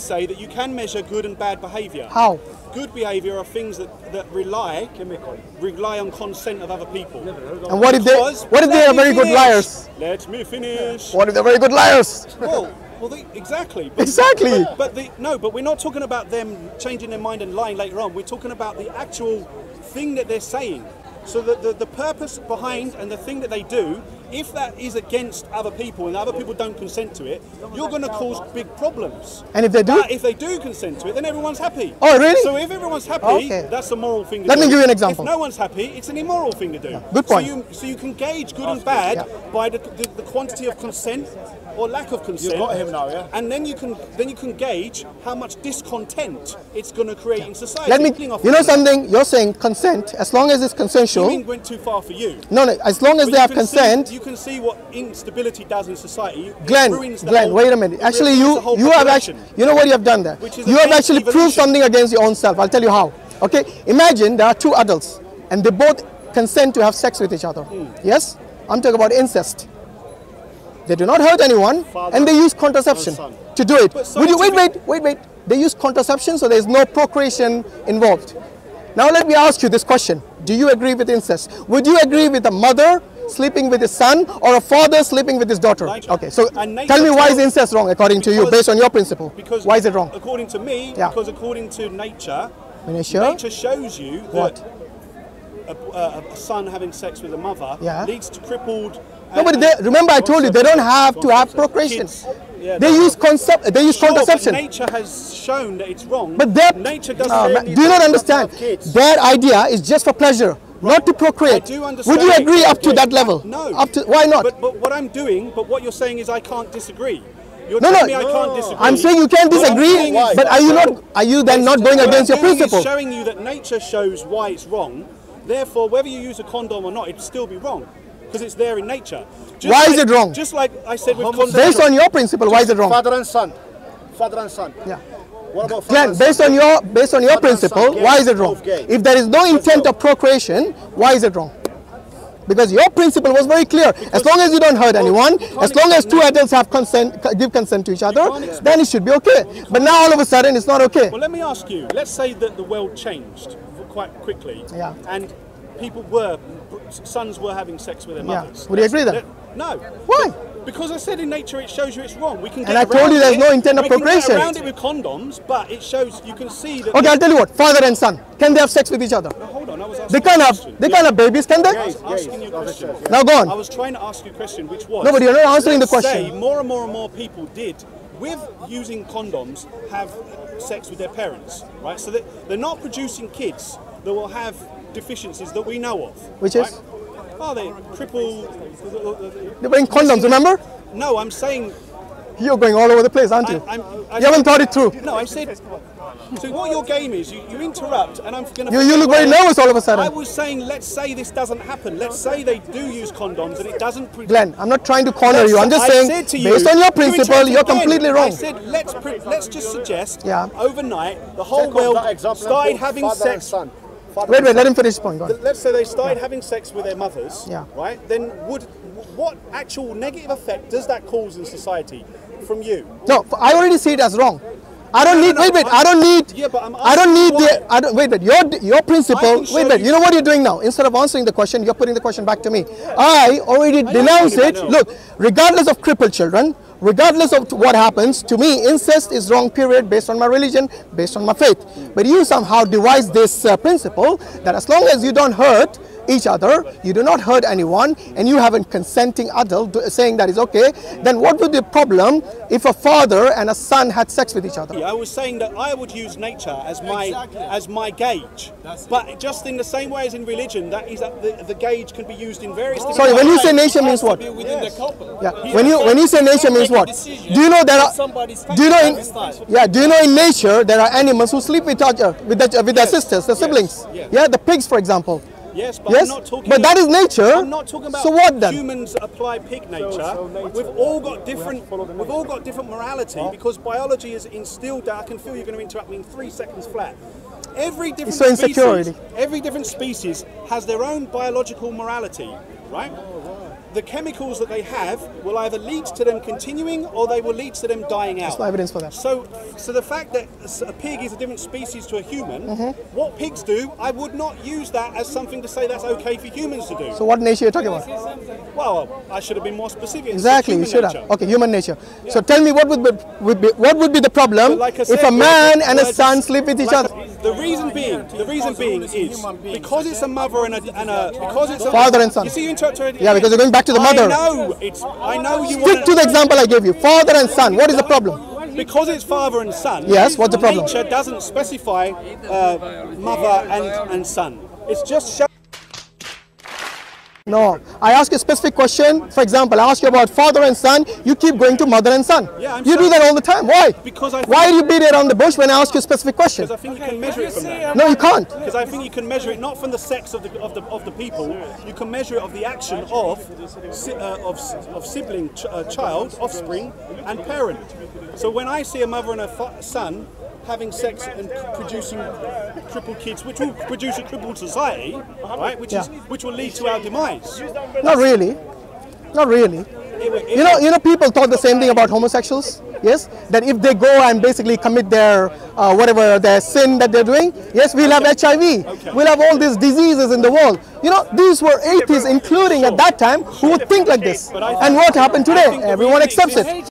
say that you can measure good and bad behaviour. How? Good behaviour are things that rely on consent of other people. And what if they are very good liars? Let me finish. What if they're very good liars? Exactly. Exactly. But we're not talking about them changing their mind and lying later on. We're talking about the actual thing that they're saying. So the purpose behind and the thing that they do, if that is against other people and other people don't consent to it, you're going to cause big problems. And if they do? But if they do consent to it, then everyone's happy. Oh, really? So if everyone's happy, that's a moral thing to do. Let me give you an example. If no one's happy, it's an immoral thing to do. Yeah, good point. So you can gauge good and bad by the quantity of consent or lack of consent. You've got him now, yeah? And then you can gauge how much discontent it's going to create in society. You know something? You're saying consent, as long as it's consensual. You mean went too far for you? No, as long as they have consent. You can see what instability does in society. Glenn, wait a minute. Actually, you have actually, you know what you have done there? You have actually proved something against your own self. I'll tell you how. Okay, imagine there are two adults and they both consent to have sex with each other. Yes? I'm talking about incest. They do not hurt anyone, and they use contraception to do it. Would you wait? They use contraception, so there is no procreation involved. Now let me ask you this question: do you agree with incest? Would you agree with a mother sleeping with his son or a father sleeping with his daughter? Okay, so tell me, why is incest wrong according to you, based on your principle? Why is it wrong? According to me, because according to nature shows you that a son having sex with a mother leads to crippled. No, but remember I told you they don't have to have procreation. They use contraception. Nature has shown that it's wrong. But nature doesn't. Do you not understand? Their idea is just for pleasure, not to procreate. I do understand. Would you agree up to that level? No. Why not? But what you're saying is I can't disagree. You're telling me I can't disagree. I'm saying you can't disagree, but are you then not going against your principle? It's showing you that nature shows why it's wrong. Therefore, whether you use a condom or not, it'd still be wrong. Because it's there in nature. Why is it wrong? Just like I said with condoms. Based on your principle, why is it wrong? Father and son. Father and son. Yeah. What about Glenn, based on your principle, why is it wrong? If there is no intent of procreation, why is it wrong? Because your principle was very clear. As long as you don't hurt anyone, as long as two adults have give consent to each other, then it should be okay. But now all of a sudden it's not okay. Well, let me ask you. Let's say that the world changed quite quickly, and sons were having sex with their mothers. Would you agree then? No. Why? Because I said in nature it shows you it's wrong. We can get and I told you there's no intent of procreation. We can get around it with condoms, but it shows, you can see that... Okay, I'll tell you what, father and son, can they have sex with each other? No, hold on, I was asking they can't have babies, can they? I was asking you a question. Now go on. I was trying to ask you a question, which was... No, but you're not answering the question. Say more and more people did, with using condoms, have sex with their parents, right? So that they're not producing kids that will have deficiencies that we know of. Which is? Oh, they cripple... They're wearing condoms, remember? No, I'm saying... You're going all over the place, aren't you? You haven't thought it through. No, I said... So what your game is, you interrupt, and I'm going to... You look very nervous all of a sudden. I was saying, let's say this doesn't happen. Let's say they do use condoms and it doesn't... Glenn, I'm not trying to corner you. I'm just saying, based on your principle, you're completely wrong. I said, let's just suggest, overnight, the whole world started having sex... Wait, let him finish his point. Go on. Let's say they started having sex with their mothers, right? Then what actual negative effect does that cause in society from you? No, I already see it as wrong. I don't need. I don't need. Yeah, but your principle. You know what you're doing now? Instead of answering the question, you're putting the question back to me. I already denounced it. Look, regardless of crippled children, regardless of what happens, to me, incest is wrong, period, based on my religion, based on my faith. But you somehow devise this principle that as long as you don't hurt each other, you do not hurt anyone, and you have a consenting adult saying that is okay, then what would be the problem if a father and a son had sex with each other? I was saying that I would use nature as my gauge, but just in the same way as in religion, that is that the gauge can be used in various different Sorry, when you say nature means what? Yeah. When you say nature means what? Do you know there are? Do you know in nature there are animals who sleep with their sisters, their siblings? Yeah, the pigs, for example. Yes, but I'm not talking. But that is nature. I'm not talking about. So what then? Humans apply pig nature. We've all got different morality because biology is instilled that. I can feel you're going to interrupt me in 3 seconds flat. Every different species has their own biological morality, right? the chemicals that they have will either lead to them continuing or they will lead to them dying out. There's no evidence for that. So the fact that a pig is a different species to a human, what pigs do, I would not use that as something to say that's okay for humans to do. So what nature are you talking about? Well, I should have been more specific. Exactly, you should have. Okay, human nature. Yeah. So tell me, what would be the problem like said, if a man and a son sleep with each other? The reason being is because it's a mother and because it's a father and son. You see, you interpret. Yeah, because you're going back to the mother. I know you. Stick to the example I gave you. Father and son. What is the problem? Because it's father and son. Yes. What's the problem? Nature doesn't specify mother and son. It's just. No, I ask you a specific question. For example, I ask you about father and son. You keep going to mother and son. Yeah, you do that all the time. Why? Because why do you beat around the bush when I ask you a specific question? Because I think you can measure it from that. No, you can't. Because I think you can measure it not from the sex of the people. You can measure it of the action of sibling, child, offspring, and parent. So when I see a mother and a son having sex and producing crippled kids, which will produce a crippled society, right? Which will lead to our demise. Not really. Not really. You know, people thought the same thing about homosexuals. Yes, that if they go and basically commit their whatever their sin that they're doing, yes, we'll have HIV. We'll have all these diseases in the world. You know, these were atheists, including at that time, who would think like this. And what happened today? Everyone accepts it.